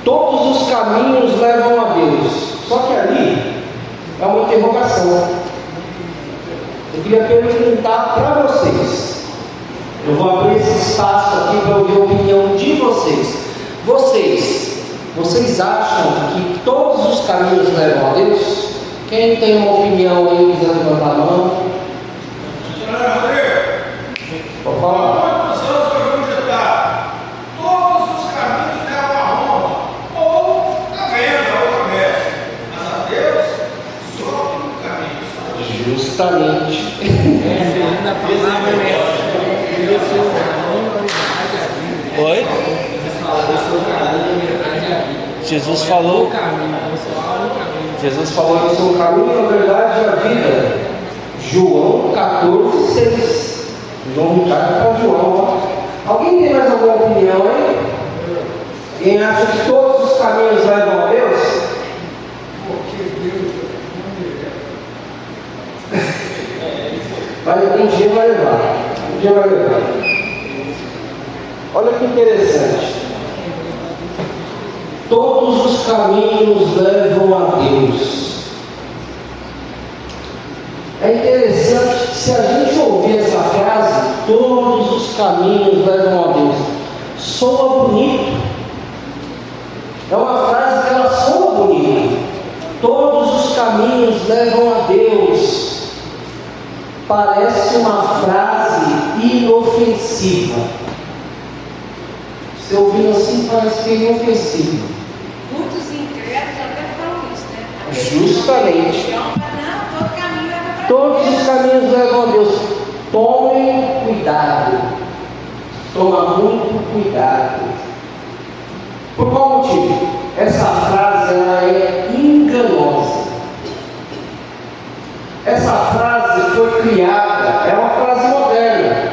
todos os caminhos levam a Deus. Só que ali é uma interrogação. Eu queria perguntar para vocês. Eu vou abrir esse espaço aqui para ouvir a opinião de vocês. Vocês acham que todos os caminhos levam a Deus? Quem tem uma opinião aí, quiser levantar a mão? Pode falar. Justamente. Oi? Jesus falou. Jesus falou que eu sou o caminho, a verdade e a vida. João 14:6. João Ricardo para João. Alguém tem mais alguma opinião aí? Quem acha que todos os caminhos levam a Deus? Um dia vai levar. Olha que interessante. Todos os caminhos levam a Deus. É interessante que se a gente ouvir essa frase, todos os caminhos levam a Deus, soa bonito. É uma frase que ela soa bonita. Todos os caminhos levam a Deus. Parece uma frase inofensiva. Se ouvindo assim, parece que é inofensiva. Muitos incrédulos até falam isso, né? Justamente. Não, todo caminho leva para Deus. Todos os caminhos levam a Deus. Tomem cuidado. Toma muito cuidado. Por qual motivo? Essa frase ela é enganosa. Essa frase foi criada, é uma frase moderna.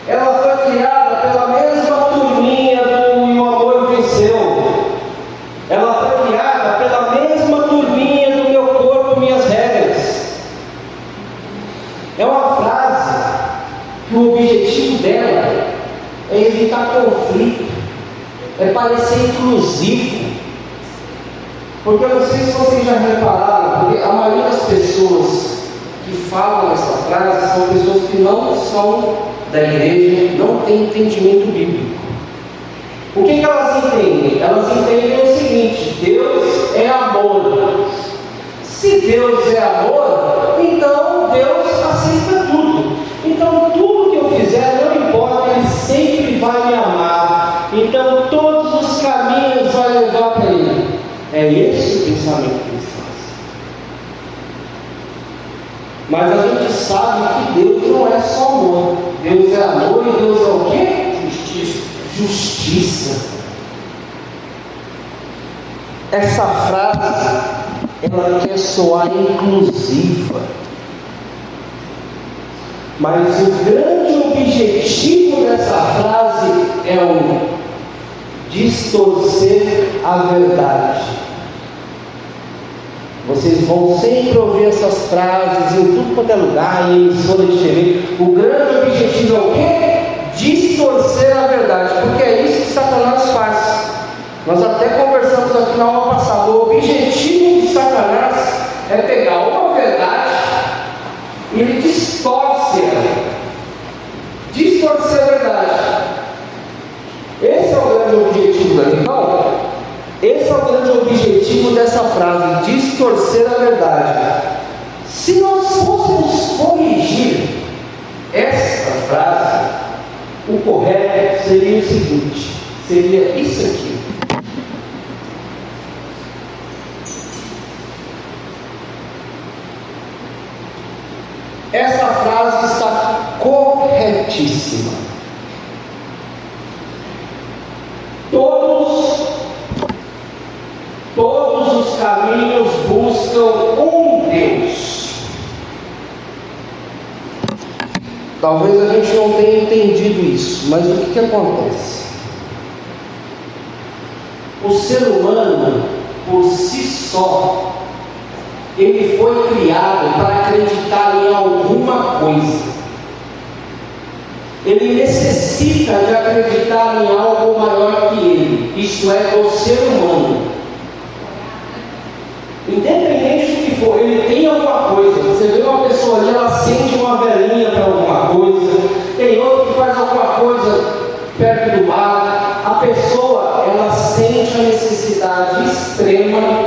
Ela foi criada pela mesma turminha do E o Amor Venceu. Ela foi criada pela mesma turminha do Meu Corpo, Minhas Regras. É uma frase que o objetivo dela é evitar conflito, é parecer inclusivo. Porque eu não sei se vocês já repararam, porque a maioria das pessoas que falam essa frase são pessoas que não são da igreja, não têm entendimento bíblico. O que elas entendem? Elas entendem o seguinte: Deus é amor. Se Deus é amor, então Deus aceita tudo. Então tudo que eu fizer, não importa, Ele sempre vai me amar. Então todos os caminhos vão levar para Ele. É esse o pensamento que eles fazem. Mas a gente sabe que Deus não é só amor. Deus é amor e Deus é o quê? Justiça. Essa frase, ela quer soar inclusiva. Mas o grande objetivo dessa frase é o distorcer a verdade. Vocês vão sempre ouvir essas frases em tudo quanto é lugar, em emissora de TV. O grande objetivo é o quê? Distorcer a verdade, porque é isso que Satanás faz. Nós até conversamos aqui na aula passada. O objetivo de Satanás é pegar uma verdade e ele distorcer a verdade. Esse é o grande objetivo dele. Então, esse é o grande objetivo dessa frase: distorcer a verdade. Se nós fôssemos corrigir essa frase, o correto seria o seguinte: seria isso aqui. Essa frase está corretíssima. Todos os caminhos buscam um Deus. Talvez a gente não tenha entendido isso, mas o que acontece? O ser humano, por si só, ele foi criado para acreditar em alguma coisa. ele necessita de acreditar em algo maior que ele, isto é, do ser humano. Independente do que for, ele tem alguma coisa. Você vê uma pessoa ali, ela sente uma velhinha para alguma coisa, tem outro que faz alguma coisa perto do mar. A pessoa, ela sente a necessidade extrema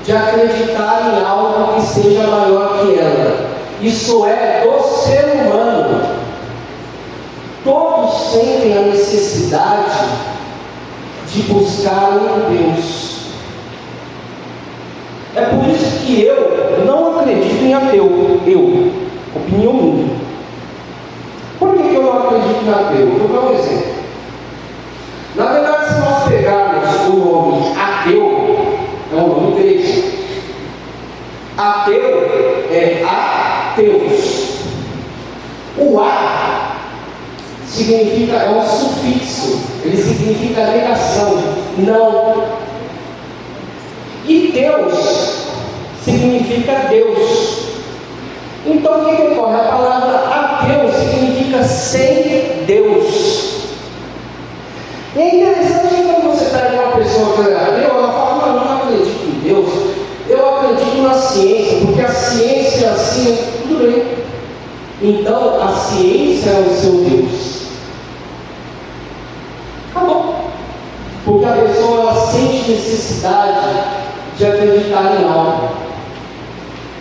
de acreditar em algo que seja maior que ela. Isso é do ser humano. Todos sentem a necessidade de buscar em Deus. É por isso que eu não acredito em ateu. Opinião minha. Por que eu não acredito em ateu? Vou dar um exemplo. Na verdade, se nós pegarmos o nome ateu, é um nome grego. Ateu é ateus. O a significa, é um sufixo, ele significa negação, não. E Deus significa Deus. Então o que ocorre? A palavra ateu significa sem Deus. E é interessante que quando você está em uma pessoa que é ateu, ela fala: não, eu não acredito em Deus, eu acredito na ciência, porque a ciência é assim, tudo bem. Então a ciência é o seu Deus. Acabou. Porque a pessoa, ela sente necessidade de acreditar em algo.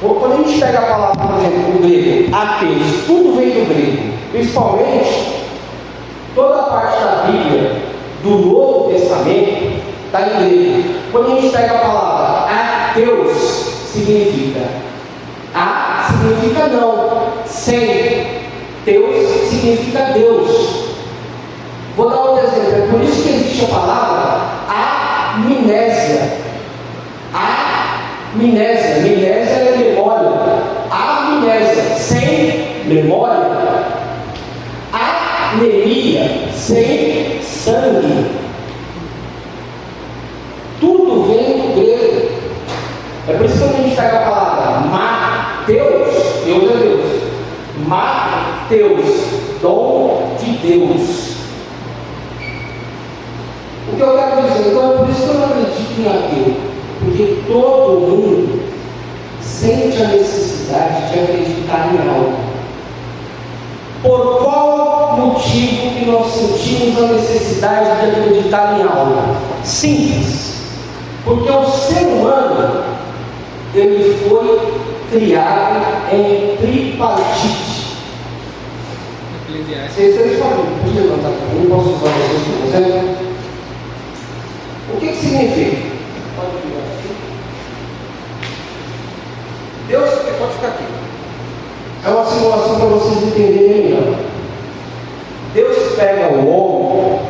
Quando a gente pega a palavra, por exemplo, do grego, ateus, tudo vem do grego. Principalmente, toda a parte da Bíblia, do Novo Testamento, está em grego. Quando a gente pega a palavra ateus, significa não, sem. Deus significa Deus. Vou dar um exemplo. É por isso que existe a palavra amnésia. Amnésia é memória. Amnésia, sem memória. Anemia, sem sangue. Tudo vem do grego. É por isso que quando a gente pega a palavra Mateus, Deus é Deus. Mateus, dom de Deus. O que eu quero dizer? Então é por isso que eu não acredito em ateu. Porque todo mundo sente a necessidade de acreditar em algo. Por qual motivo que nós sentimos a necessidade de acreditar em algo? Simples. Porque o ser humano, ele foi criado em tripartite. Vocês podem levantar para mim? Posso usar vocês como exemplo? O que significa? Pode ficar aqui. Deus, pode ficar aqui. É uma simulação para vocês entenderem melhor. Deus pega o homem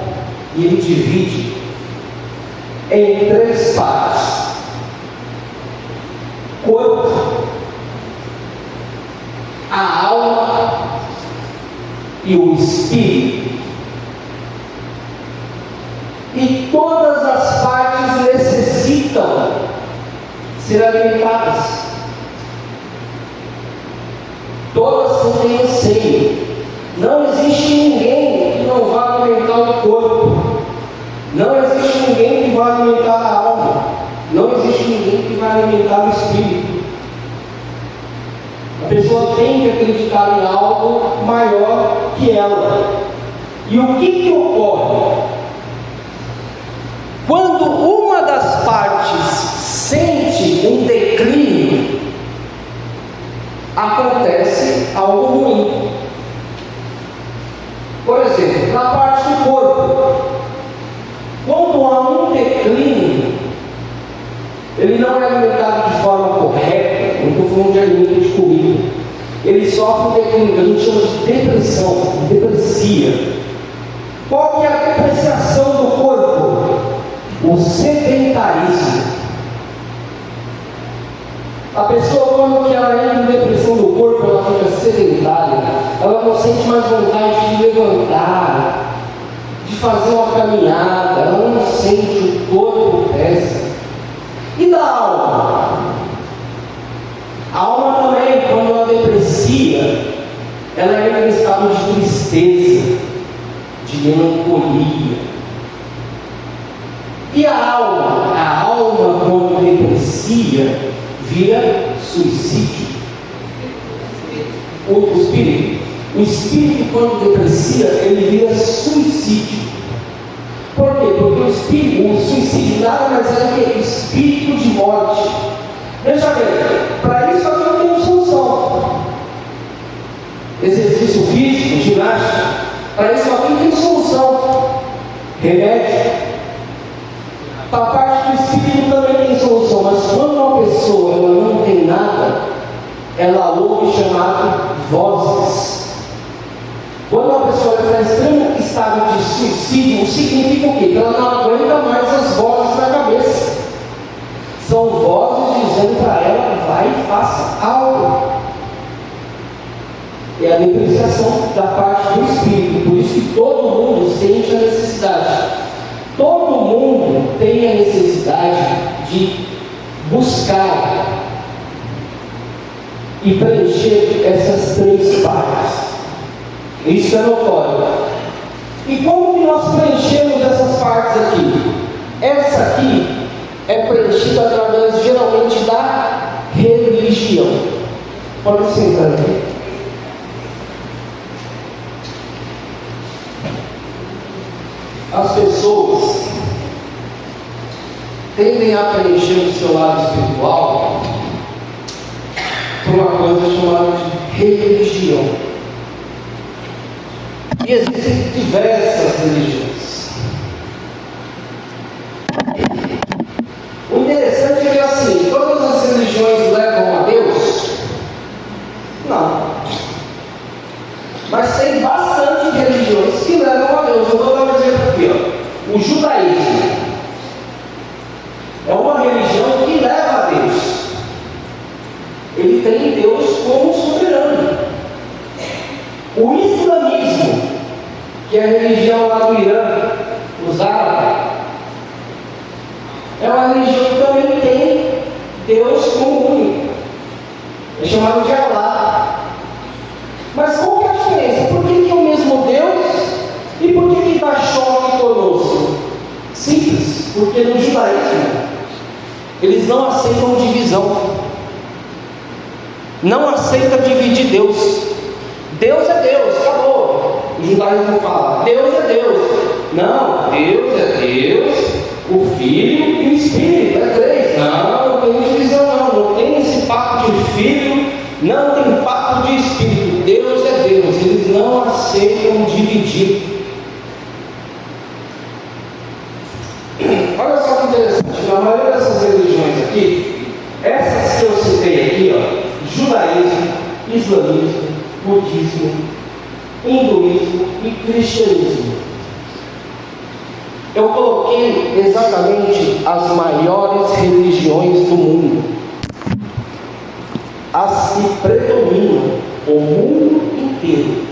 e ele divide em 3 partes: corpo, a alma e o espírito. E todas as partes necessitam ser alimentadas. Todas têm anseio. Não existe ninguém que não vá alimentar o corpo. Não existe ninguém que vá alimentar a alma. Não existe ninguém que vai alimentar o espírito. A pessoa tem que acreditar em algo maior que ela. E o que ocorre? Quando uma das partes sente um declínio, acontece algo ruim. Por exemplo, na parte do corpo, quando há um declínio, ele não é alimentado de forma correta. Não estou falando de alimento de comida. Ele sofre um declínio que a gente chama de depressão, depressia. Qual que é a depreciação do corpo? O sedentarismo. A pessoa, quando ela entra em depressão do corpo, ela fica sedentária, ela não sente mais vontade de levantar, de fazer uma caminhada, ela não sente, o corpo pesa. E da alma? A alma também, quando ela deprecia, ela entra em estado de tristeza, geral, a alma quando deprecia, vira suicídio. O espírito quando deprecia, ele vira suicídio. Por quê? Porque o suicídio nada mais é do que espírito de morte. Veja bem, para isso aqui não tem solução. Exercício físico, ginástica, para isso aqui não tem solução. Remédio. Para a parte do espírito também tem solução, mas quando uma pessoa ela não tem nada, ela ouve chamado vozes. Quando uma pessoa está em extremo estado de suicídio, significa o quê? Que ela não aguenta mais as vozes na cabeça. São vozes dizendo para ela, vai e faça algo. É a depreciação da parte do espírito. Por isso que todo mundo sente a necessidade. Todo mundo tem a necessidade de buscar e preencher essas três partes. Isso é notório. E como que nós preenchemos essas partes aqui? Essa aqui é preenchida através, geralmente, da religião. Pode sentar aqui. As pessoas tendem a preencher o seu lado espiritual por uma coisa chamada de religião. E existem diversas religiões. O interessante é que assim, todas as religiões levam a Deus? Não. Mas tem bastante religiões que levam a Deus. Eu vou dar um exemplo aqui, ó. O judaísmo é uma religião que leva a Deus. Ele tem Deus como soberano. O islamismo, que é a religião lá do Irã, os árabes, é uma religião que também tem Deus como único. É chamado de Allah. Mas qual que é a diferença? Por que é o mesmo Deus e por que dá choque conosco? Simples, porque no judaísmo eles não aceitam divisão. Não aceita dividir Deus. Deus é Deus, acabou. O judaísmo fala, Deus é Deus. Não, Deus é Deus, o Filho e o Espírito, é três. Não tem divisão não tem esse papo de Filho, não tem papo de Espírito. Deus é Deus, eles não aceitam dividir. Olha só que interessante, na maioria dessas religiões aqui, essas que eu citei aqui, ó, judaísmo, islamismo, budismo, hinduísmo e cristianismo. Eu coloquei exatamente as maiores religiões do mundo, as que predominam o mundo inteiro.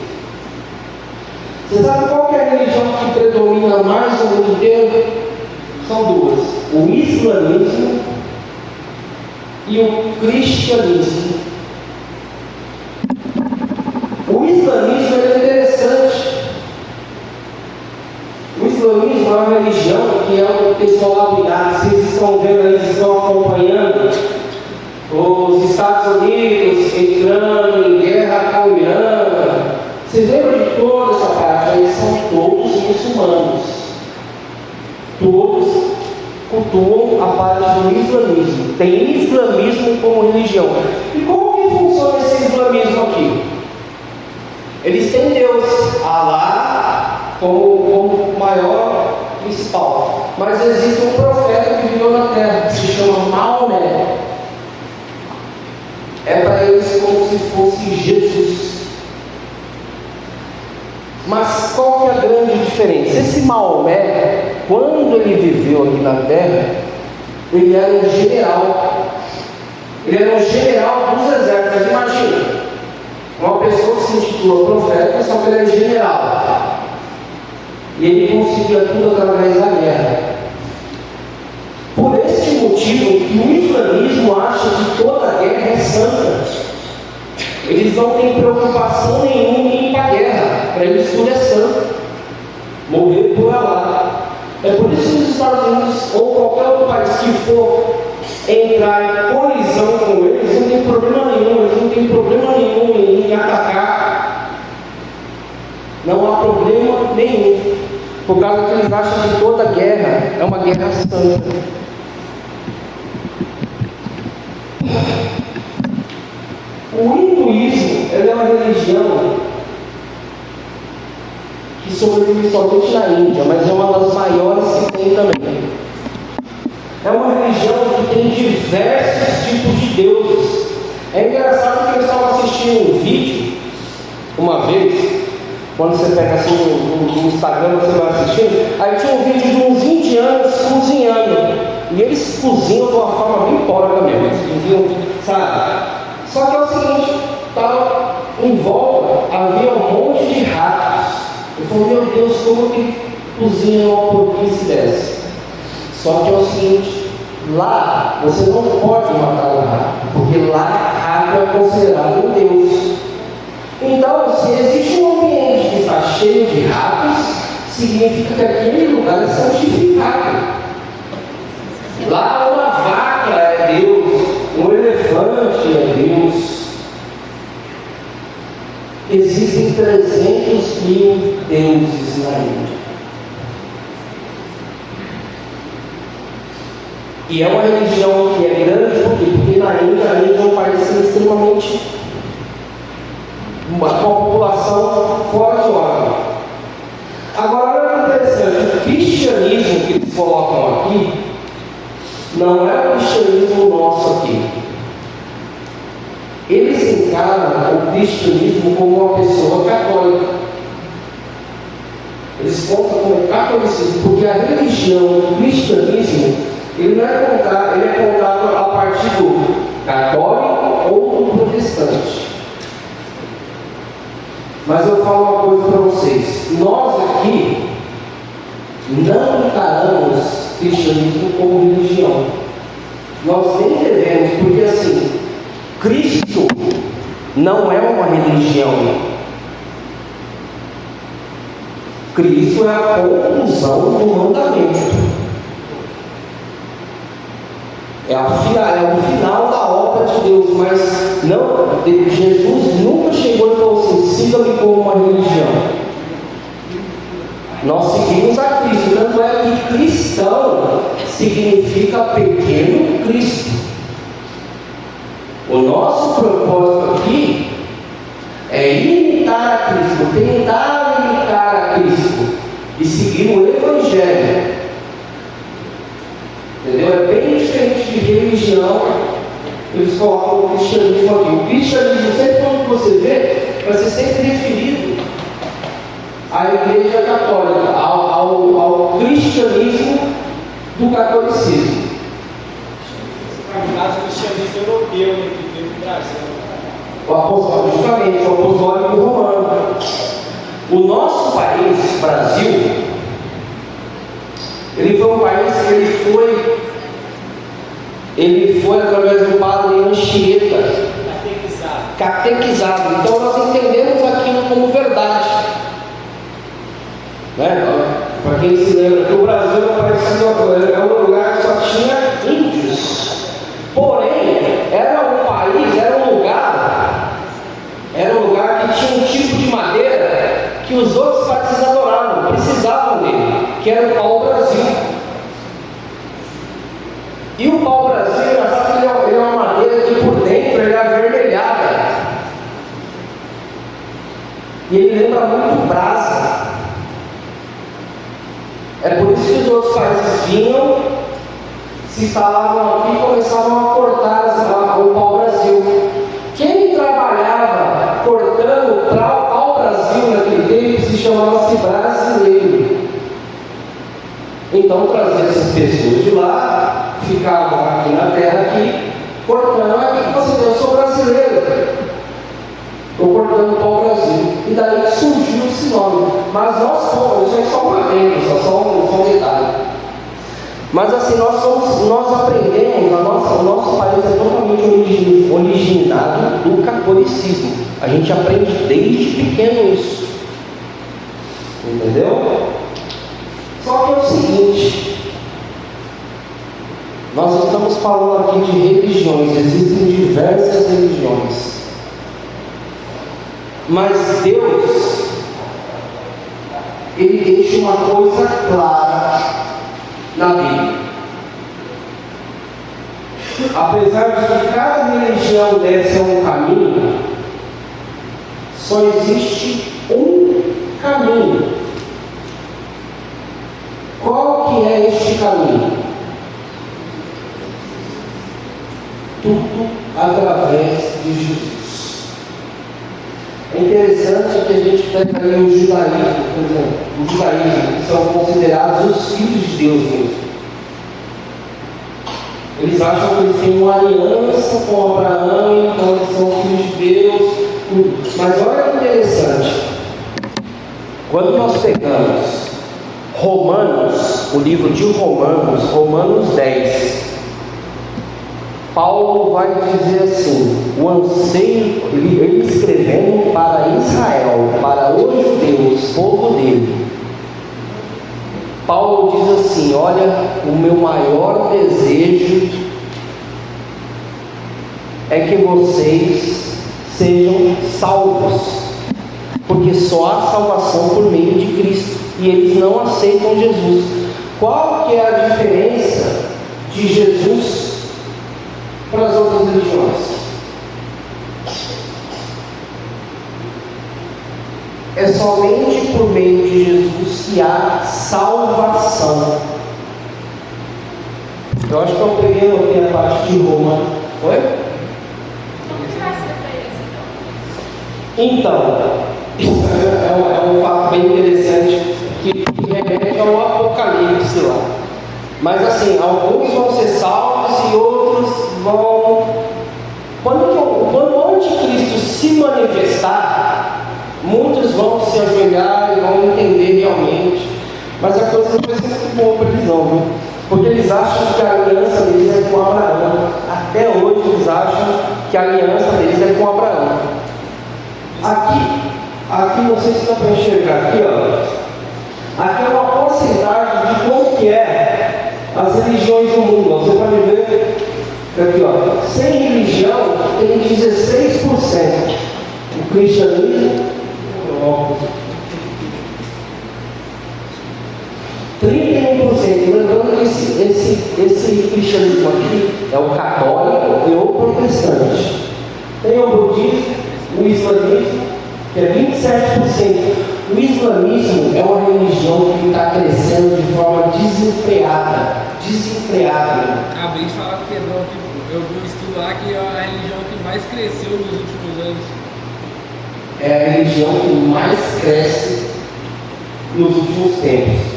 Você sabe qual que é a religião que predomina mais no mundo inteiro? São duas: o islamismo e o cristianismo. O islamismo é interessante. O islamismo é uma religião que é o pessoal lá do Iraque. Vocês estão vendo aí, vocês estão acompanhando os Estados Unidos entrando em guerra com o Irã. Vocês lembram de toda essa parte? Aí são todos muçulmanos. Todos cultuam a parte do islamismo. Tem islamismo como religião. E como que funciona esse islamismo aqui? Eles têm Deus, Allah, como maior principal. Mas existe um profeta que viveu na terra, que se chama Maomé. É para eles como se fosse Jesus. Mas qual que é a grande diferença? Esse Maomé, quando ele viveu aqui na terra, ele era um general. Ele era um general dos exércitos. Imagina, uma pessoa que se intitula profeta, só que ele é general. E ele conseguia tudo através da guerra. Por este motivo que o islamismo acha que toda guerra é santa. Eles não têm preocupação nenhuma em ir para a guerra. Para eles tudo é santo. Morrer por Allah. É por isso que os Estados Unidos ou qualquer outro país que for entrar em colisão com eles, não tem problema nenhum, eles não têm problema nenhum em atacar. Não há problema nenhum. Por causa que eles acham que toda guerra é uma guerra santa. O hinduísmo, ele é uma religião que sobrevive somente na Índia, mas é uma das maiores que tem também. É uma religião que tem diversos tipos de deuses. É engraçado que eu estava assistindo um vídeo uma vez, quando você pega assim no Instagram, você vai assistindo, aí tinha um vídeo de uns indianos cozinhando, e eles cozinham de uma forma bem porca mesmo, eles cozinham, sabe? Só que é o seguinte, estava em volta, havia um monte de ratos. Eu falei, meu Deus, como que cozinha uma porquice dessa? Só que é o seguinte, lá você não pode matar o rato, porque lá rato é considerado um deus. Então, se existe um ambiente que está cheio de ratos, significa que aquele lugar é santificado. Lá uma vaca é Deus, um elefante é Deus. Existem 300 mil deuses na Índia. E é uma religião que é grande, porque na Índia, a Índia é um país extremamente, com uma população fora de ordem. Agora, olha que interessante, o cristianismo que eles colocam aqui, não é o cristianismo nosso aqui. Eles encaram o cristianismo como uma pessoa católica. Eles contam como catolicismo, porque a religião do cristianismo, ele não é contado, ele é contado a partir do católico ou do protestante. Mas eu falo uma coisa para vocês, nós aqui não encaramos cristianismo como religião. Nós nem devemos, porque assim, Cristo não é uma religião. Cristo é a conclusão do mandamento. É o final da obra de Deus, mas não, Jesus nunca chegou e falou assim, siga-me como uma religião. Nós seguimos a Cristo, tanto é que cristão significa pequeno Cristo. O nosso propósito aqui é imitar a Cristo, tentar imitar a Cristo e seguir o Evangelho. Entendeu? É bem diferente de religião. Eles colocam o cristianismo aqui. O cristianismo, sempre quando você vê, vai ser sempre referido à Igreja Católica, ao cristianismo do catolicismo. No caso, o cristianismo europeu, né, que veio do Brasil. Justamente, o apostólico romano. O nosso país, Brasil, ele foi um país que ele foi através do padre Anchieta catequizado. Então nós entendemos aquilo como verdade. Né? Para quem se lembra que o Brasil é um lugar que só tinha índios. Porém, era um lugar que tinha um tipo de madeira que os outros países adoravam, precisavam dele, que era o pau-brasil. E o pau-brasil, engraçado que ele é uma madeira que por dentro ele é avermelhada. E ele lembra muito brasa. É por isso que os outros países vinham, se instalavam aqui e começavam a cortar o pau-brasil. Quem trabalhava cortando o pau-brasil naquele tempo se chamava-se brasileiro. Então trazia essas pessoas de lá, ficavam aqui na terra, aqui, cortando. Aqui que você tem, eu sou brasileiro. Estou cortando o pau-brasil. E daí surgiu esse nome. Mas nós somos, isso é só uma venda, só um detalhe. Mas assim, nós aprendemos, o nosso país é totalmente originado do catolicismo. A gente aprende desde pequeno isso. Entendeu? Só que é o seguinte, Nós estamos falando aqui de religiões, existem diversas religiões. Mas Deus, Ele deixa uma coisa clara na Bíblia. Apesar de que cada religião deve ser um caminho, só existe um caminho. Qual que é este caminho? Tudo através de Jesus. É interessante que a gente pega aí o judaísmo, por exemplo, o judaísmo, que são considerados os filhos de Deus mesmo. Eles acham que eles têm uma aliança com Abraão, então eles são filhos de Deus, tudo. Mas olha que interessante. Quando nós pegamos Romanos, o livro de Romanos, Romanos 10, Paulo vai dizer assim, o anseio, ele escrevendo para Israel, para os judeus, povo dele. Paulo diz assim: olha, o meu maior desejo é que vocês sejam salvos, porque só há salvação por meio de Cristo, e eles não aceitam Jesus. Qual que é a diferença de Jesus para as outras religiões? É somente por meio de Jesus que há salvação. Eu acho que eu peguei aqui a parte de Roma. Oi? Como que vai ser para eles então? Então, isso é um fato bem interessante que remete ao Apocalipse lá. Mas assim, alguns vão ser salvos e outros vão. Quando o anticristo se manifestar, muitos vão se ajoelhar e vão entender realmente. Mas a coisa não vai ser muito boa para eles não, viu? Porque eles acham que a aliança deles é com Abraão. Até hoje eles acham que a aliança deles é com Abraão. Aqui não sei se dá para enxergar, aqui ó. Aqui é uma porcentagem de como que é as religiões do mundo. Você pode ver aqui ó, sem religião tem 16%. O cristianismo 31%. Lembrando que esse cristianismo aqui é o católico e o protestante. Tem o budismo, o islamismo, que é 27%. O islamismo é uma religião que está crescendo de forma desenfreada. Acabei de falar que não, eu vi um estudo lá que é a religião que mais cresceu nos últimos anos. É a religião que mais cresce nos últimos tempos.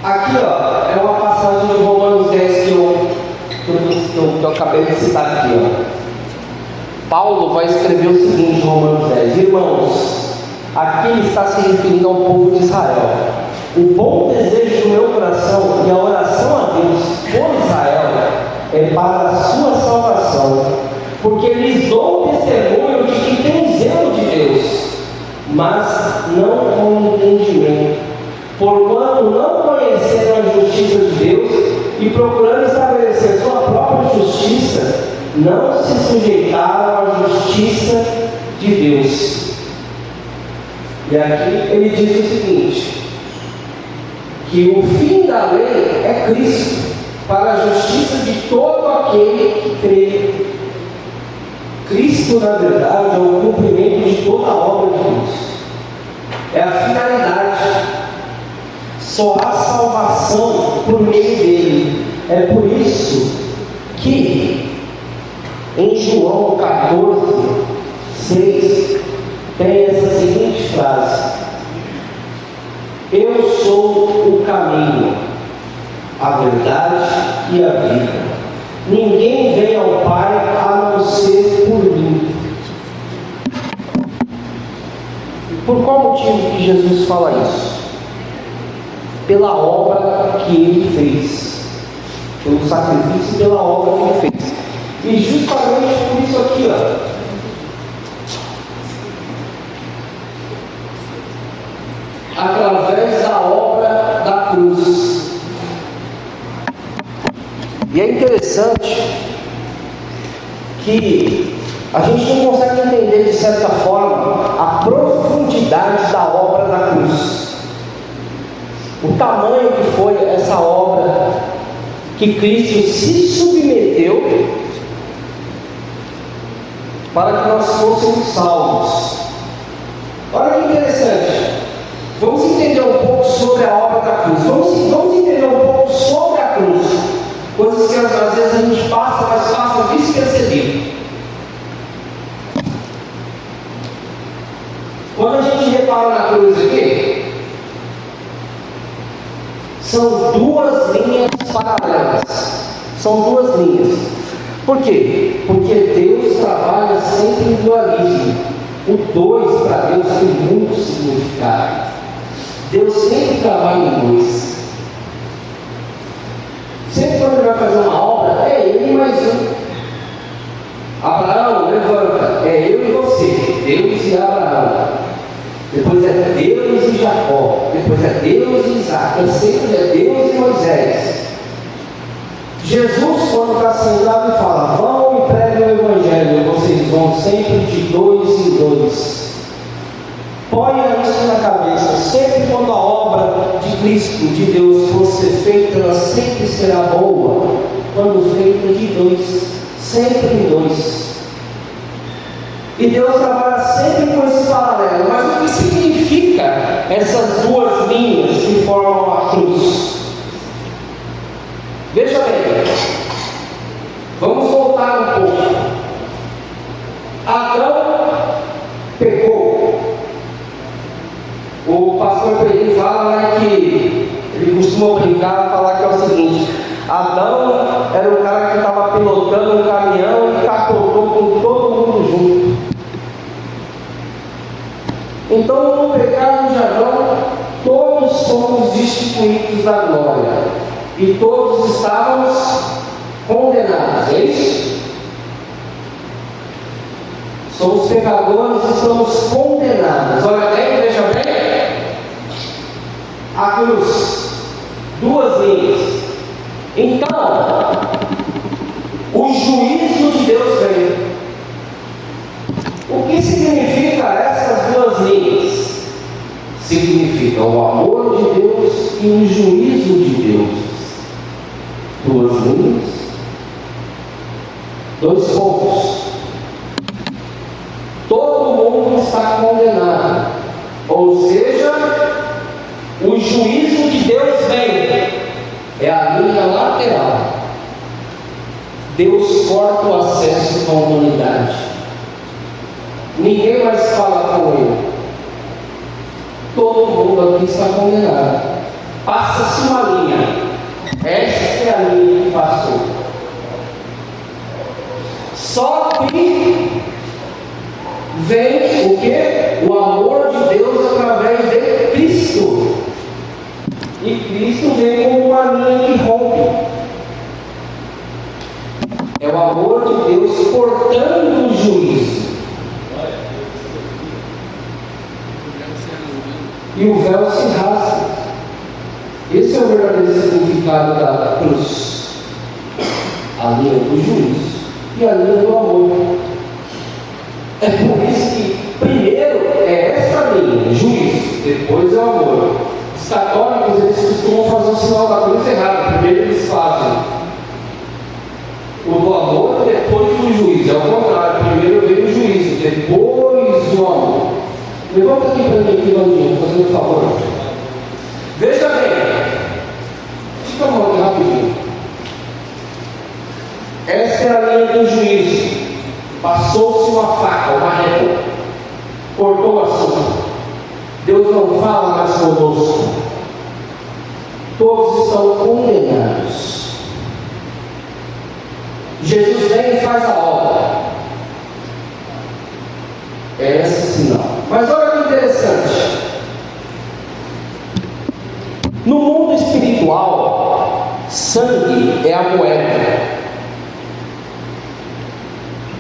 Aqui ó, é uma passagem de Romanos 10 que eu acabei de citar aqui ó. Paulo vai escrever o seguinte em Romanos 10: irmãos, aqui ele está se referindo ao povo de Israel. O bom desejo do meu coração e a oração a Deus por Israel é para a sua salvação, porque lhes dou testemunho de que tem zelo de Deus, mas não com entendimento, porquanto não conheceram a justiça de Deus e procurando estabelecer sua própria justiça, não se sujeitaram à justiça de Deus. E aqui ele diz o seguinte: que o fim da lei é Cristo, para a justiça de todo aquele que crê. Cristo, na verdade, é o cumprimento de toda a obra de Deus. É a finalidade. Só há salvação por meio dele. É por isso que em João 14, 6 tem essa seguinte frase: eu sou o caminho, a verdade e a vida. Ninguém vem ao Pai a não ser por mim. Por qual motivo que Jesus fala isso? Pela obra que ele fez, pelo sacrifício e pela obra que ele fez. E justamente por isso aqui, ó, através da obra da cruz, E é interessante que a gente não consegue entender, de certa forma, a profundidade da obra da cruz. O tamanho que foi essa obra que Cristo se submeteu para que nós fôssemos salvos. Olha que interessante. Vamos entender um pouco sobre a obra da cruz. Vamos entender um pouco sobre a cruz. Coisas que às vezes a gente passa, mas passa despercebido. Quando a gente repara na cruz aqui, são duas linhas paralelas. São duas linhas. Por quê? Porque Deus trabalha sempre em dualismo. O dois para Deus tem muito significado. Deus sempre trabalha em dois. Sempre quando ele vai fazer uma obra, é ele mais um. Abraão, levanta, é eu e você, Deus e Abraão. Depois é Deus e Jacó. Depois é Deus e Isaac. Sempre é Deus e Moisés. Jesus, quando está sentado, e fala: vão e preguem o Evangelho. Vocês vão sempre de dois em dois. Ponha isso na cabeça. Sempre quando a obra de Cristo, de Deus, for ser feita, ela sempre será boa. Quando feita de dois. Sempre em dois. E Deus trabalha sempre com esse paralelo. Mas o que significa essas duas linhas que formam a cruz? Veja bem, vamos voltar um pouco. Adão pecou. O pastor Pedro fala que ele costuma brincar, falar que é o seguinte: Adão era o cara que estava pilotando um caminhão e capotou com todo mundo junto. Então, no pecado de Adão, todos fomos destituídos da glória. E todos estávamos condenados, é isso? Somos pecadores e somos condenados. Olha bem, veja bem. A cruz, duas linhas. Então, o juízo de Deus vem. O que significa essas duas linhas? Significa o amor de Deus e o juízo de Deus. Duas linhas, dois pontos. Todo mundo está condenado, ou seja, o juízo de Deus vem. É a linha lateral. Deus corta o acesso com a humanidade. Ninguém mais fala com ele. Todo mundo aqui está condenado. Passa-se uma linha. Esta é a linha que passou. Só que vem o que? O amor de Deus através de Cristo. E Cristo vem como uma linha que rompe. É o amor de Deus cortando o juízo. E o véu se rasga. Esse é o verdadeiro significado da cruz. A linha do juízo e a linha do amor. É por isso que primeiro é essa linha, juízo, depois é o amor. Os católicos, eles costumam fazer o sinal da cruz errado. Primeiro eles fazem o do amor, depois do juízo. É o contrário, primeiro vem o juízo, depois o amor. Levanta aqui para mim, Vandinho, fazendo um favor. Veja bem, fica a mão aqui rapidinho. Esta é a linha do juízo. Passou-se uma faca, uma régua, cortou o assunto. Deus não fala mais conosco. Todos estão condenados. Jesus vem e faz a obra. É esse sinal. Mas olha que interessante. No mundo espiritual, sangue é a moeda.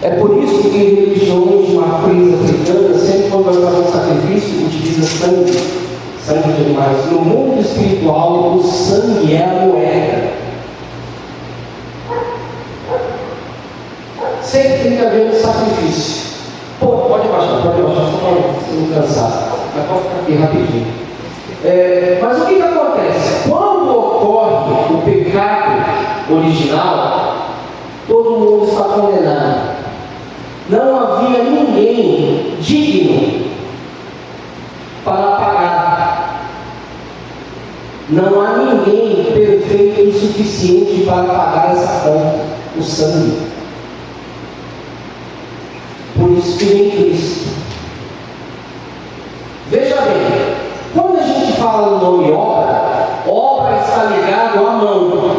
É por isso que em religiões de matriz africana, sempre quando vai fazer um sacrifício, utiliza sangue de animais. No mundo espiritual, o sangue é a moeda. rapidinho. Mas o que acontece? Quando ocorre o pecado original, todo mundo está condenado. Não havia ninguém digno para pagar. Não há ninguém perfeito o suficiente para pagar essa conta, o sangue. Por isso que vem Cristo. Veja bem, quando a gente fala no nome obra, obra está ligado à mão.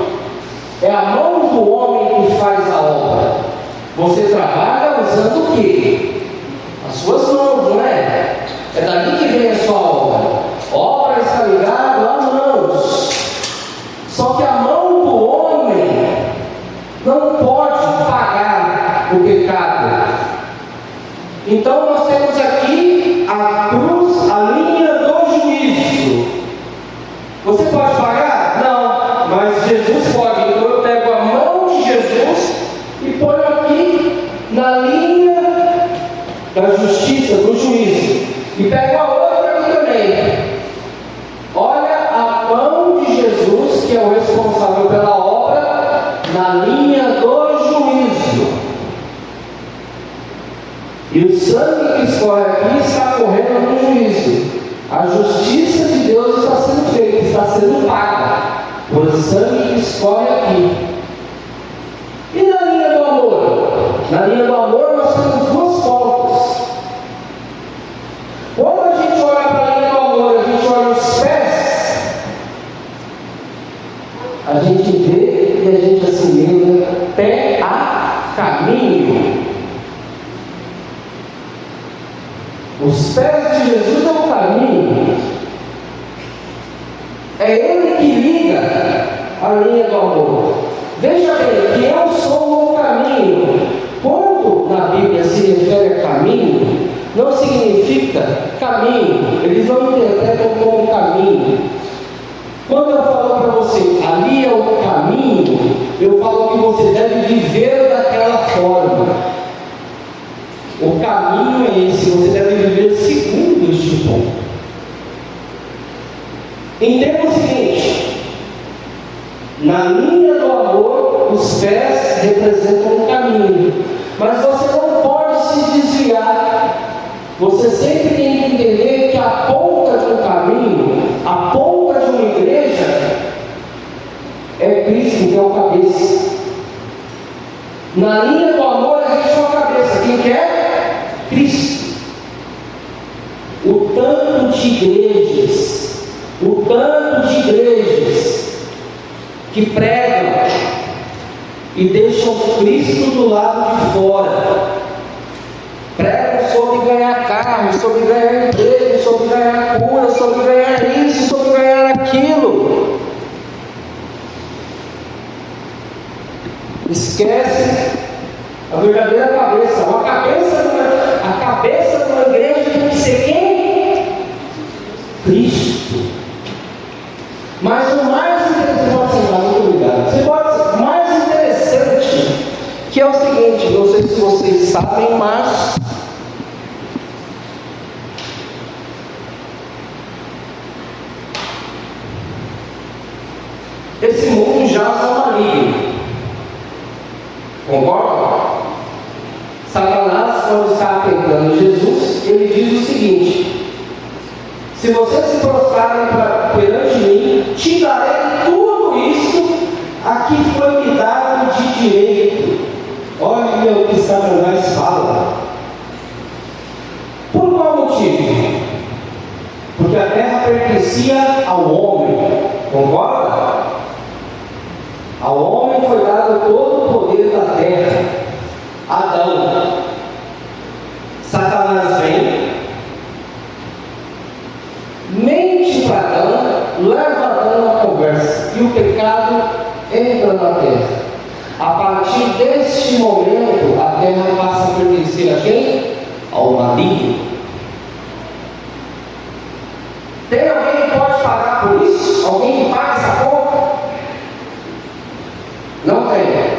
É a mão do homem que faz a obra. Você trabalha usando o quê? As suas mãos, não é? É dali que vem a sua obra. Obra está ligado a mãos. Só que a mão do homem não pode pagar o pecado. Então nós temos aqui a cruz, a linha do juízo. Você pode pagar? Não, mas Jesus pode. Então eu pego a mão de Jesus e ponho aqui na linha da justiça, do juízo. E pego a outra aqui também. Olha a mão de Jesus, que é o responsável pela obra, na linha do juízo. E o sangue que escorre aqui está correndo no juízo. A justiça de Deus está sendo feita, está sendo paga por sangue que escorre aqui. E na linha do amor? Na linha do amor nós temos duas pontas. Quando a gente olha para a linha do amor, a gente olha os pés, a gente vê e a gente assimila pé a caminho. Os pés de Jesus é o caminho. É Ele que liga a linha do amor. Veja bem, que eu sou o caminho. Quando na Bíblia se refere a caminho, não significa caminho. Eles não interpretam como caminho. Quando eu falo para você, ali é o caminho, eu falo que você deve viver daquela forma. O caminho é esse, você deve viver segundo este ponto. Entenda o seguinte: na linha do amor, os pés representam o caminho, mas você não pode se desviar. Você sempre tem que entender que a ponta de um caminho, a ponta de uma igreja, é Cristo, que é o cabeça. Na linha do amor, existe uma cabeça. Quem quer? Cristo. O tanto de igrejas que pregam e deixam Cristo do lado de fora, pregam sobre ganhar carro, sobre ganhar emprego, sobre ganhar cura, sobre ganhar isso, sobre ganhar aquilo. Esquece a verdadeira cabeça. A cabeça de uma igreja tem que ser quem? Cristo. Mas o mais interessante, pode ser, muito obrigado. Você pode ser mais interessante, que é o seguinte, não sei se vocês sabem, mas esse mundo já é maligno. Concorda? Satanás, quando está tentando Jesus, ele diz o seguinte: se vocês se prostrarem perante mim, te darei tudo isso a que foi me dado de direito. Olha o que Satanás fala. Por qual motivo? Porque a terra pertencia ao homem. Concorda? Ao homem foi dado todo o poder da terra. Adão. Satanás vem, mente para Adão, leva Adão na conversa, e o pecado entra na terra. A partir deste momento, a terra passa a pertencer a quem? Ao maligno. Tem alguém que pode pagar por isso? Alguém que paga essa conta? Não tem.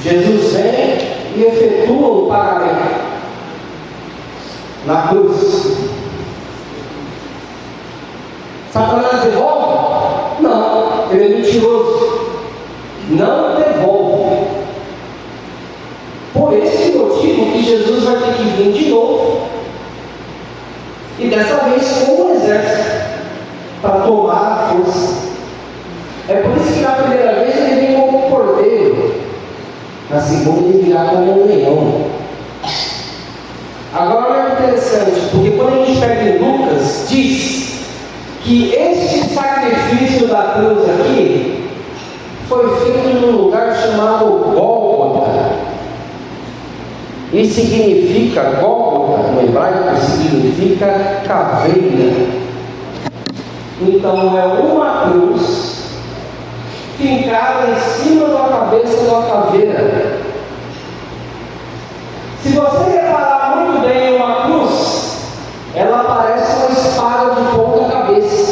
Jesus vem e efetua o pagamento na cruz. Satanás devolve? Não, ele é mentiroso. Não devolve. Por esse motivo que Jesus vai ter que vir de novo. E dessa vez com um exército. Para tomar a força. É por isso que na primeira vez ele vem como um cordeiro. Na segunda ele virá como um leão. Agora olha que interessante, porque quando a gente pega em Lucas, diz que este sacrifício da cruz aqui foi feito num lugar chamado Gólgota. E significa, Gólgota no hebraico significa caveira. Então é uma cruz fincada em cima da cabeça de uma caveira. Se você reparar muito bem uma cruz, ela parece uma espada de ponta cabeça.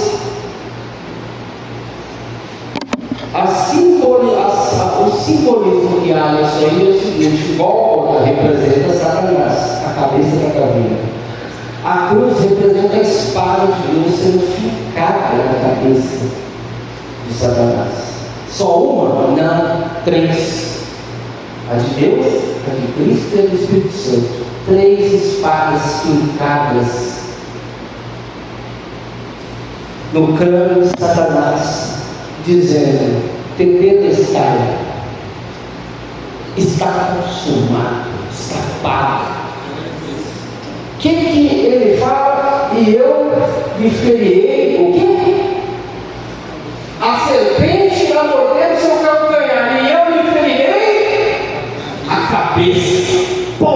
O simbolismo que há nisso aí é o seguinte: Gólgota representa Satanás, a cabeça da caveira. A cruz representa a espada de Deus sendo fincada na cabeça de Satanás. Só uma? Não, 3. A de Deus, a de Cristo e a do Espírito Santo. 3 espadas fincadas no crânio de Satanás, dizendo: tetelestai, está consumado, está pago. O que ele fala? E eu lhe feriei o quê? A serpente vai morder o seu calcanhar, e eu lhe ferirei a cabeça. Pô!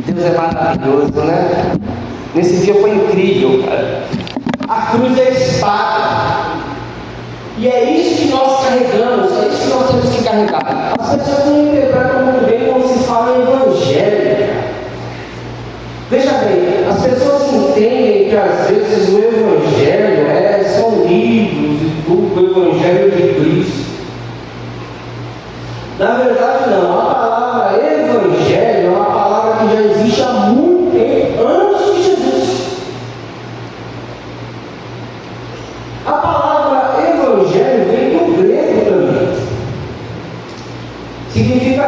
Deus é maravilhoso, né? Nesse dia foi incrível, cara. A cruz é a espada. E é isso que nós carregamos, é isso que nós temos que carregar. As pessoas não interpretam muito bem quando se fala em evangelho. Veja bem, as pessoas entendem que às vezes o evangelho são livros e tudo, o evangelho de Cristo. Na verdade não, a palavra evangelho é uma palavra que já existe há muito tempo, antes de Jesus. A palavra evangelho vem do grego também. Significa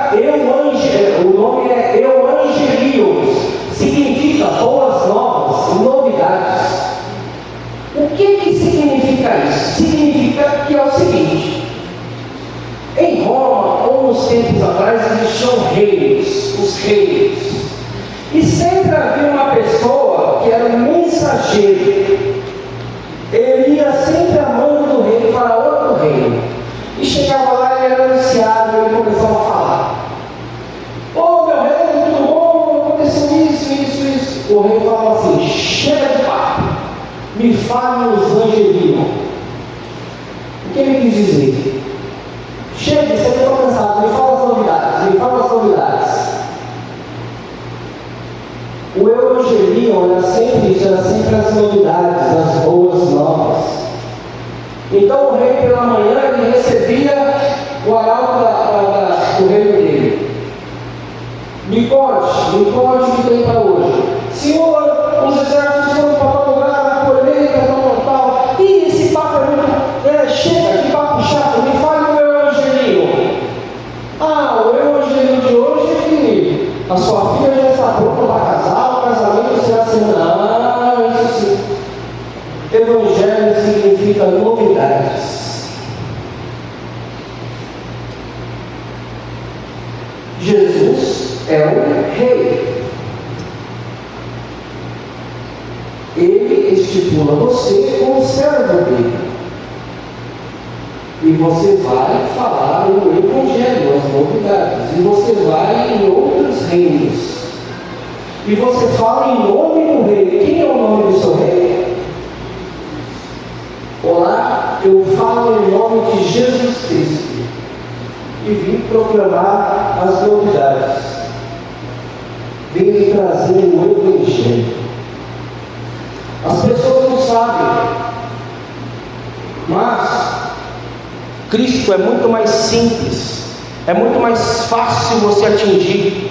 o nome é euangelios. Significa boas novas, novidades. O que significa isso? Significa que é o seguinte: em Roma, ou nos tempos atrás, existiam reinos, os reinos. E sempre havia uma pessoa que era um mensageiro. Ele ia sempre a mando do rei para outro reino. E chegava lá e era anunciado, e ele começava a falar: ô meu rei, tudo bom? Aconteceu isso. O rei falava assim: chega de papo, me fale os angelinos. O que ele quis dizer? Chega, você está cansado, me fala as novidades. O evangelion era sempre isso, era sempre as novidades, as boas novas. Então o rei pela manhã ele recebia o arauto do reino dele. Me conte o que tem para hoje. Senhor, os exércitos foram para tal lugar, a colheita, tal. E esse papo é muito. Chega, que papo chato, me fale o meu evangelinho. O evangelinho de hoje é que a sua filha já está pronta para casar, o casamento será assim. Não, isso sim. Evangelho significa novidades. Jesus é um rei. Ele estipula você como servo dele. E você vai falar o evangelho, as novidades. E você vai em outros reinos. E você fala em nome do rei. Quem é o nome do seu rei? Olá, eu falo em nome de Jesus Cristo. E vim proclamar as novidades. Vim trazer o evangelho. As pessoas não sabem, mas Cristo é muito mais simples, é muito mais fácil você atingir.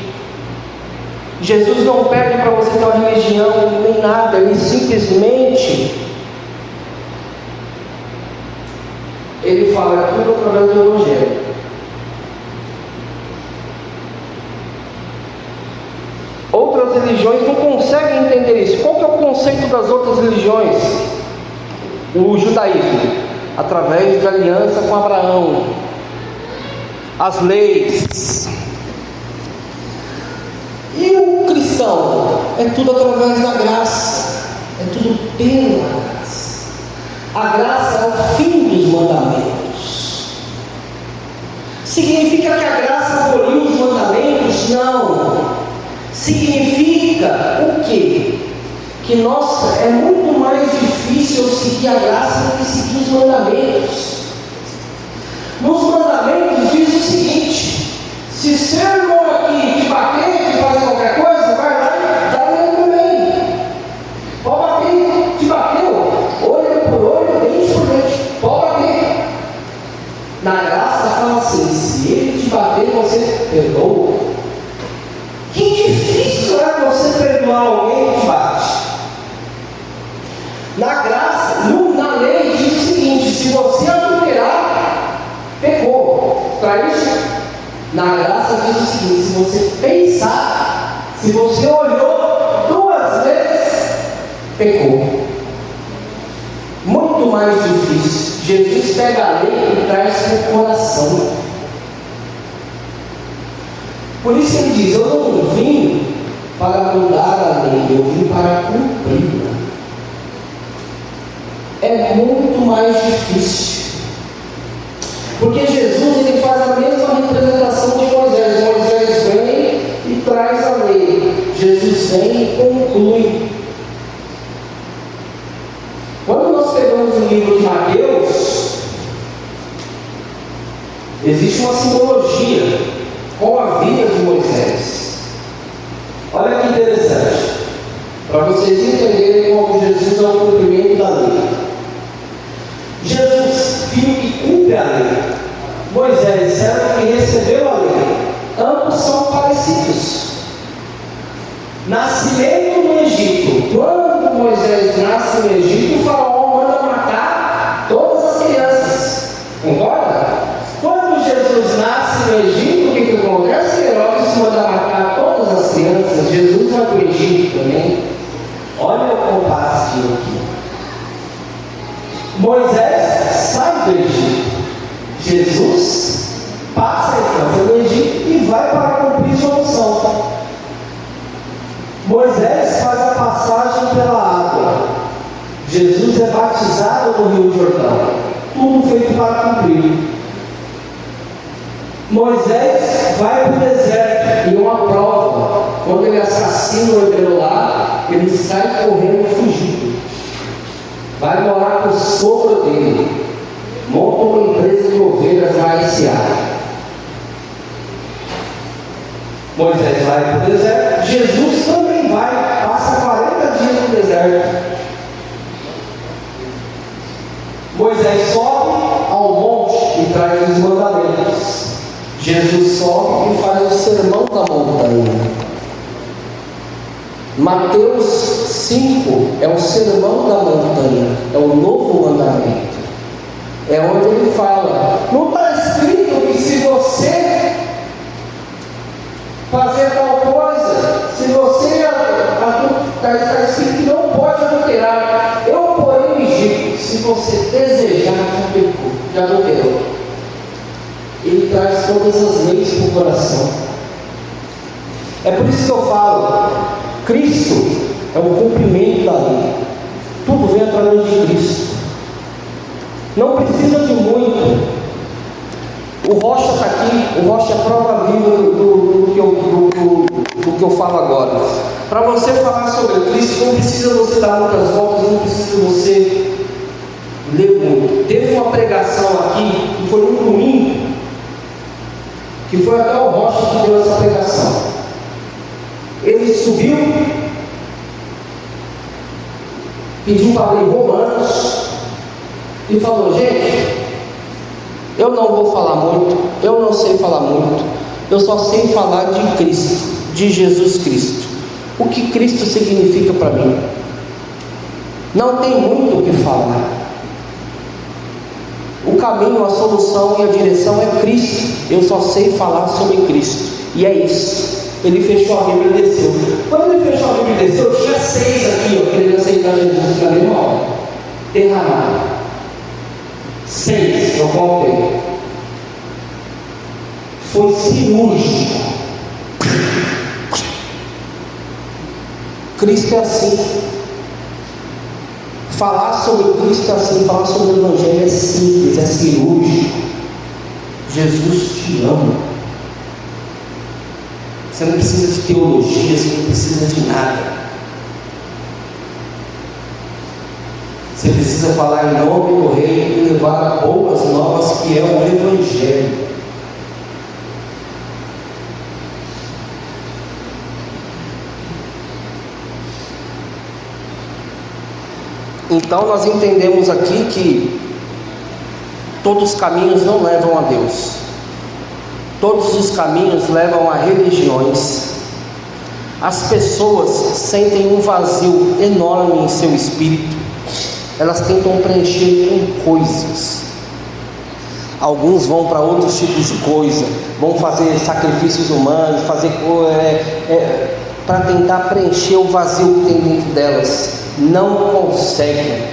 Jesus não pede para você ter uma religião nem nada, Ele simplesmente Ele fala tudo através do Evangelho. Outras religiões não conseguem entender isso. Qual que é o conceito das outras religiões? O judaísmo, através de aliança com Abraão, as leis. E o cristão? É tudo através da graça, é tudo pela graça. A graça é o fim dos mandamentos. Significa que a graça aboliu os mandamentos? Não. Significa o quê? Que é muito mais difícil eu seguir a graça do que seguir os mandamentos. Nos mandamentos diz o seguinte: se seu irmão aqui te bater, te fazer qualquer coisa, vai lá e dá ele também. Pode bater, te bateu, olho por olho, dente por dente, pode bater. Na graça fala assim: se ele te bater, você perdoa. Que difícil é você perdoar alguém que te bate. Na graça, na lei diz o seguinte: se você adulterar, pecou. Traiu. Na graça diz o seguinte: se você pensar, se você olhou 2 vezes, pecou. Muito mais difícil. Jesus pega a lei e traz para o coração. Por isso ele diz: eu não vim para mudar a lei, eu vim para cumpri-la. É muito mais difícil, porque Jesus ele faz a mesma representação de Moisés. Moisés vem e traz a lei, Jesus vem e conclui. Quando nós pegamos o livro de Mateus, existe uma simbologia com a vida de Moisés. Olha que interessante, para vocês entenderem como Jesus é o cumprimento da lei. Jesus, filho que cumpre a lei, Moisés, servo que recebeu a lei, ambos são parecidos. Nascimento no Egito. Quando Moisés nasce no Egito, o faraó manda matar todas as crianças. Concorda? Quando Jesus nasce no Egito, o que acontece? Herodes manda matar todas as crianças. Jesus vai para o Egito também. Olha o comparativo aqui. Moisés sai do Egito. Jesus passa a infância no Egito e vai para cumprir sua missão. Moisés faz a passagem pela água. Jesus é batizado no Rio Jordão. Tudo feito para cumprir. Moisés vai para o deserto e uma prova. Quando ele assassina o hebreu lá, ele sai correndo fugido. Vai morar com o sogro dele. Monta uma empresa de ovelhas na Seara. Moisés vai para o deserto. Jesus também vai, passa 40 dias no deserto. Moisés sobe ao monte e traz os mandamentos. Jesus sobe e faz o sermão da montanha. Mateus 5 é o sermão da montanha, é o novo mandamento. É onde ele fala: não está escrito que se você fazer tal coisa, se você está escrito que não pode adulterar. Eu, porém, digo: se você desejar, já adulterou. Ele traz todas as leis para o coração. É por isso que eu falo: Cristo é o cumprimento da lei. Tudo vem através de Cristo. Não precisa de muito. O Rocha está aqui. O Rocha é prova viva do que eu falo agora. Para você falar sobre Cristo, não precisa você dar muitas voltas, não precisa você ler muito. Teve uma pregação aqui, que foi um domingo, que foi até o Rocha que deu essa pregação. Ele subiu, pediu para ler Romanos e falou: gente, eu não vou falar muito, eu não sei falar muito, eu só sei falar de Cristo, de Jesus Cristo. o que Cristo significa para mim. Não tem muito o que falar. O caminho, a solução e a direção é Cristo. Eu só sei falar sobre Cristo. E é isso. Ele fechou a Bíblia e desceu. Quando ele fechou a Bíblia e desceu, tinha 6 aqui, querendo aceitar Jesus na mesma hora. Derramado. 6, eu contei. Foi cirúrgico. Cristo é assim. Falar sobre Cristo é assim. Falar sobre o Evangelho é simples, é cirúrgico. Jesus te ama. Você não precisa de teologia, você não precisa de nada. Você precisa falar em nome do Rei e levar boas novas, que é o Evangelho. Então nós entendemos aqui que todos os caminhos não levam a Deus. Todos os caminhos levam a religiões. As pessoas sentem um vazio enorme em seu espírito. Elas tentam preencher com coisas. Alguns vão para outros tipos de coisa, vão fazer sacrifícios humanos, para tentar preencher o vazio que tem dentro delas. Não conseguem.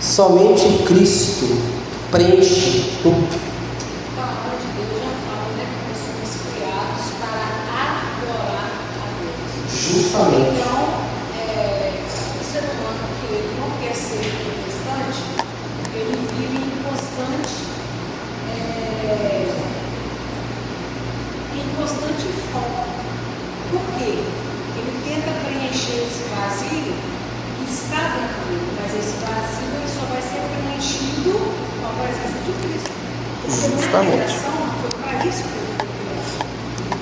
Somente Cristo preenche tudo. A palavra de Deus já fala, né, que nós somos criados para adorar a Deus. Justamente. Então, o ser humano que ele não quer ser protestante, ele vive em constante foco. Por quê? Ele tenta preencher esse vazio que está dentro dele, mas esse vazio ele só vai ser preenchido com a presença de Cristo. Porque na criação foi para isso que ele foi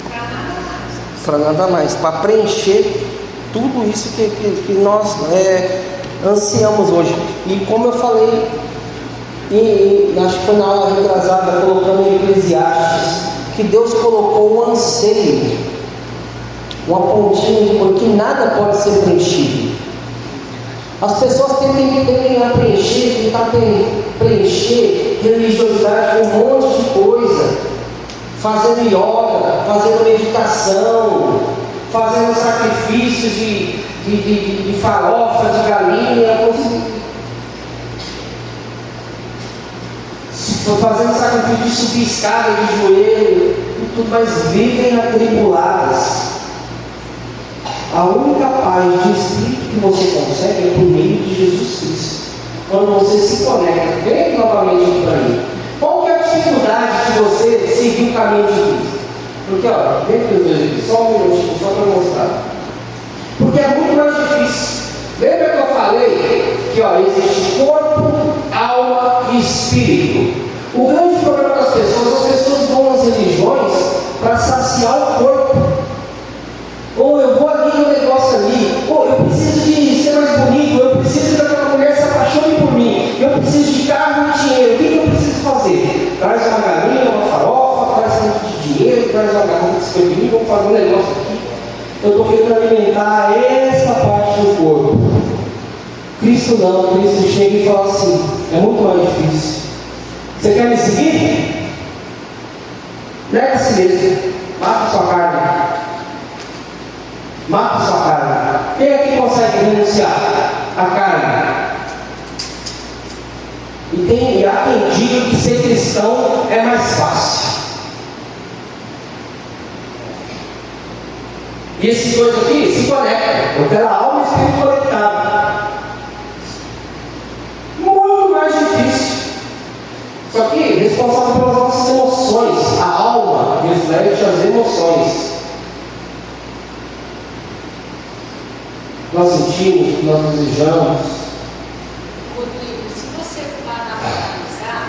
criado, para nada mais. Para nada mais, para preencher tudo isso que nós ansiamos hoje. E como eu falei, acho que foi na aula retrasada, colocando em Eclesiastes, que Deus colocou um anseio, uma pontinha de cor, que nada pode ser preenchido. As pessoas tendem a tentar preencher religiosidade com um monte de coisa, fazendo yoga, fazendo meditação, fazendo sacrifícios de farofa, de galinha, fazendo sacrifício de subir escada de joelho, mas vivem atribuladas. A única paz de espírito que você consegue é por meio de Jesus Cristo. Quando você se conecta, vem novamente para mim. Qual que é a dificuldade de você seguir o caminho de Cristo? Porque, vem para os dois aqui, só um minutinho, só para mostrar. Porque é muito mais difícil. Lembra que eu falei que existe corpo, alma e espírito? O grande problema das pessoas, as pessoas vão às religiões para saciar o corpo. Ou eu vou ali no negócio ali, ou eu preciso de ser mais bonito, eu preciso que aquela mulher se apaixone por mim, eu preciso de carro e dinheiro. O que eu preciso fazer? Traz uma galinha, uma farofa, traz muito de dinheiro, traz uma garrafa de escrevinho, vamos fazer um negócio aqui. Eu estou querendo alimentar essa parte do corpo. Cristo não, Cristo chega e fala assim, é muito mais difícil. Você quer me seguir? Nega a si mesmo, mata sua carne. Mata sua carne. Quem aqui consegue renunciar a carne? E há quem diga que ser cristão é mais fácil. E esses dois aqui se conectam. Eu quero a alma e o espírito conectado. Muito mais difícil. Só que responsável pelas nossas emoções. A alma reflete as emoções. Nós sentimos, que nós desejamos. Rodrigo, se você parar para analisar,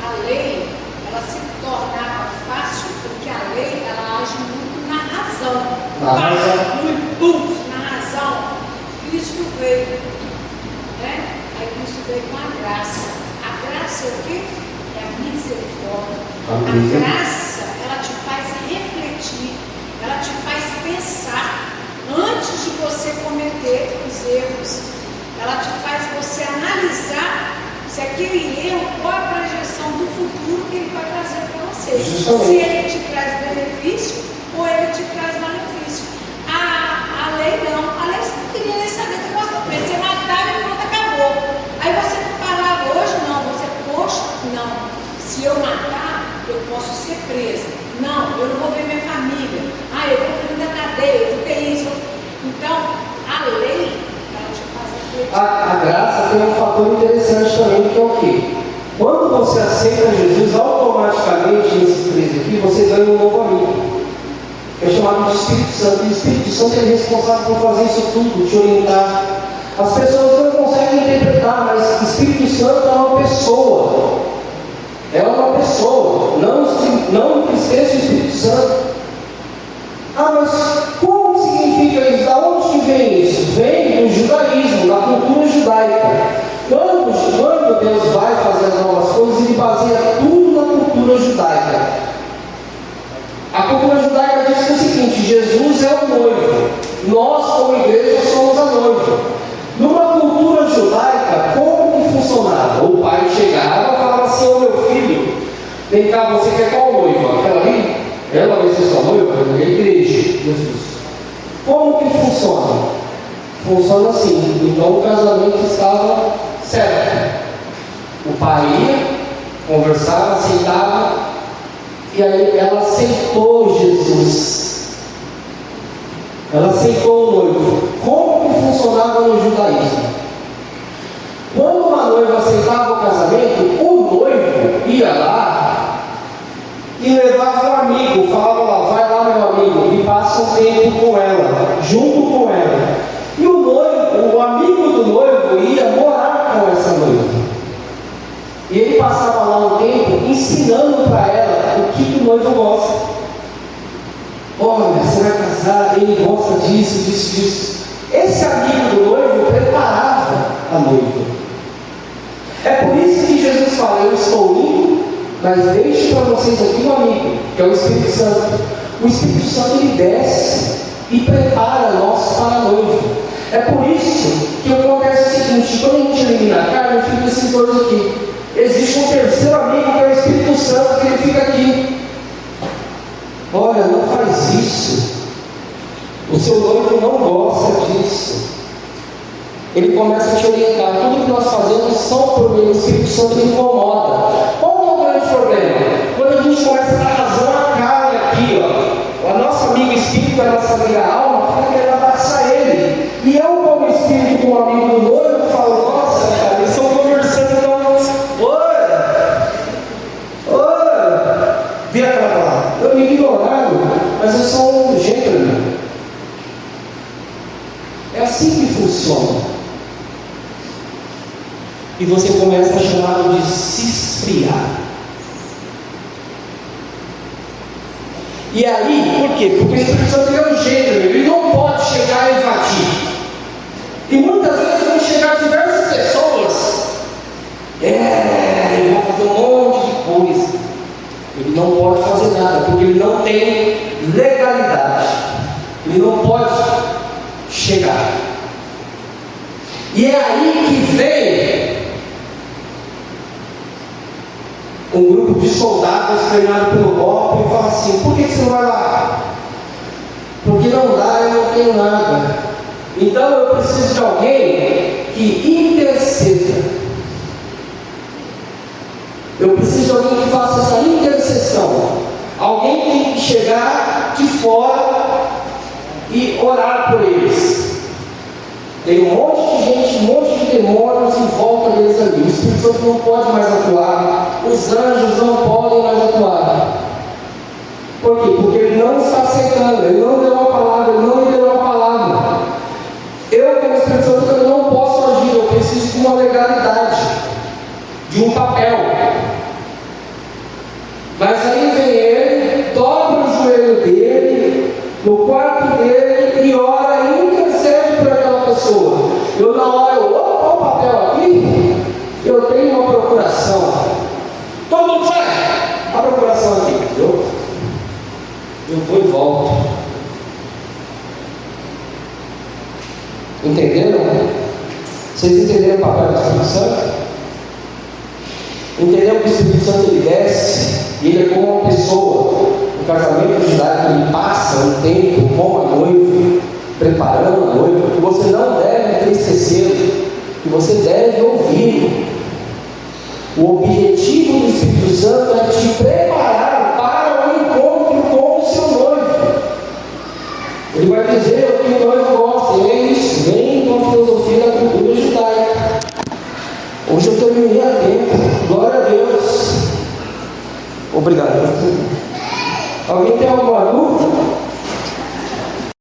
a lei, ela se tornava fácil porque a lei, ela age muito na razão. No impulso, na razão. Cristo veio, né? Aí Cristo veio com a graça. A graça é o quê? É a misericórdia. A graça, ela te faz refletir. ela te faz pensar antes de você cometer os erros. Ela te faz você analisar se aquele erro, qual é a projeção do futuro que ele vai trazer para você. Justamente. Se ele te traz benefício ou ele te traz malefício. A lei não. A lei você não queria nem saber do negócio. Você matava e pronto, acabou. Aí você parava hoje, não. Você, poxa, não. Se eu matar, eu posso ser presa. Não, eu não vou ver minha família. Eu vou ter da cadeia, eu vou ter isso. Então, a lei, ela te faz refletir. A graça tem um fator interessante também, que é o quê? Quando você aceita Jesus, automaticamente, nesses três aqui, você ganha um novo amigo. É chamado de Espírito Santo. E o Espírito Santo é responsável por fazer isso tudo, te orientar. As pessoas não conseguem interpretar, mas o Espírito Santo é uma pessoa. É uma pessoa. Não entristeça o Espírito Santo. Mas como significa isso? Da onde que vem isso? Vem do judaísmo, da cultura judaica. Quando Deus vai fazer as novas coisas, Ele baseia tudo na cultura judaica. A cultura judaica diz o seguinte: Jesus é o noivo, nós como igreja somos a noiva. Numa cultura judaica, como que funcionava? O pai chegava e falava assim: ô meu filho, vem cá, você quer qual noiva? Aquela ali? Ela vai ser sua noiva? É a igreja, Jesus. Como que funciona? Funciona assim. Então o casamento estava certo. O pai ia, conversava, aceitava. E aí ela aceitou Jesus. Ela aceitou o noivo. Como que funcionava no judaísmo? Quando uma noiva aceitava o casamento, o noivo ia lá e levava um amigo, falava lá: vai lá meu amigo, e passa um tempo com ela, junto com ela. E o amigo do noivo ia morar com essa noiva. E ele passava lá um tempo ensinando para ela o que o noivo gosta. Olha, você vai casar, ele gosta disso, disso, disso. Esse amigo do noivo preparava a noiva. É por isso que Jesus fala: eu estou indo, mas deixo para vocês aqui um amigo, que é o Espírito Santo. O Espírito Santo, ele desce e prepara nós para a noiva. É por isso que acontece o seguinte: quando a gente elimina a carne, fica esses dois aqui. Existe um terceiro amigo, que é o Espírito Santo, que ele fica aqui. Olha, não faz isso. O seu noivo não gosta disso. Ele começa a te orientar. Tudo que nós fazemos só por meio do Espírito Santo incomoda. Qual é o grande problema? Quando a gente começa a dar razão à carne aqui, a nossa amiga espírito, a nossa amiga alma, fica querendo abraçar ele. E eu, como espírito, como amigo do noivo, falo: nossa, cara, eles estão conversando, então, vira aquela palavra. Eu me ignorado, mas eu sou um gentleman. É assim que funciona. E você começa a chamar de se esfriar. E aí, por quê? Porque o Espírito Santo é um gentleman, ele não pode chegar e invadir. E muitas vezes vão chegar diversas pessoas. Ele vai fazer um monte de coisa. Ele não pode fazer nada, porque ele não tem legalidade. Ele não pode chegar. E é aí que vem um grupo de soldados treinado pelo golpe e fala assim: por que você não vai lá? Porque não dá, eu não tenho nada. Então eu preciso de alguém que interceda. Eu preciso de alguém que faça essa intercessão. Alguém tem que chegar de fora e orar por eles. Tem um monte de gente, um monte de demônios em volta deles ali. O Espírito Santo não pode mais atuar. Os anjos não podem mais atuar. Por quê? Porque ele não está aceitando. Ele não deu a palavra. Ele não liberou a palavra. Eu, como Espírito Santo, eu não posso agir. Eu preciso de uma legalidade, de um papel. Mas aí vem ele, dobra o joelho dele, no quarto dele, e ora e intercede por aquela pessoa. Eu na hora, opa, o papel aqui, eu tenho uma procuração. Todo mundo sai! A procuração aqui, eu vou e volto. Vocês entenderam o papel do Espírito Santo? Entenderam que o Espírito Santo ele desce e ele é como uma pessoa. No casamento judaico ele passa um tempo com a noiva, preparando a noiva, que você não deve entristecê-lo, que você deve ouvi-lo. O objetivo do Espírito Santo é te preparar para o encontro com o seu noivo. Ele vai dizer: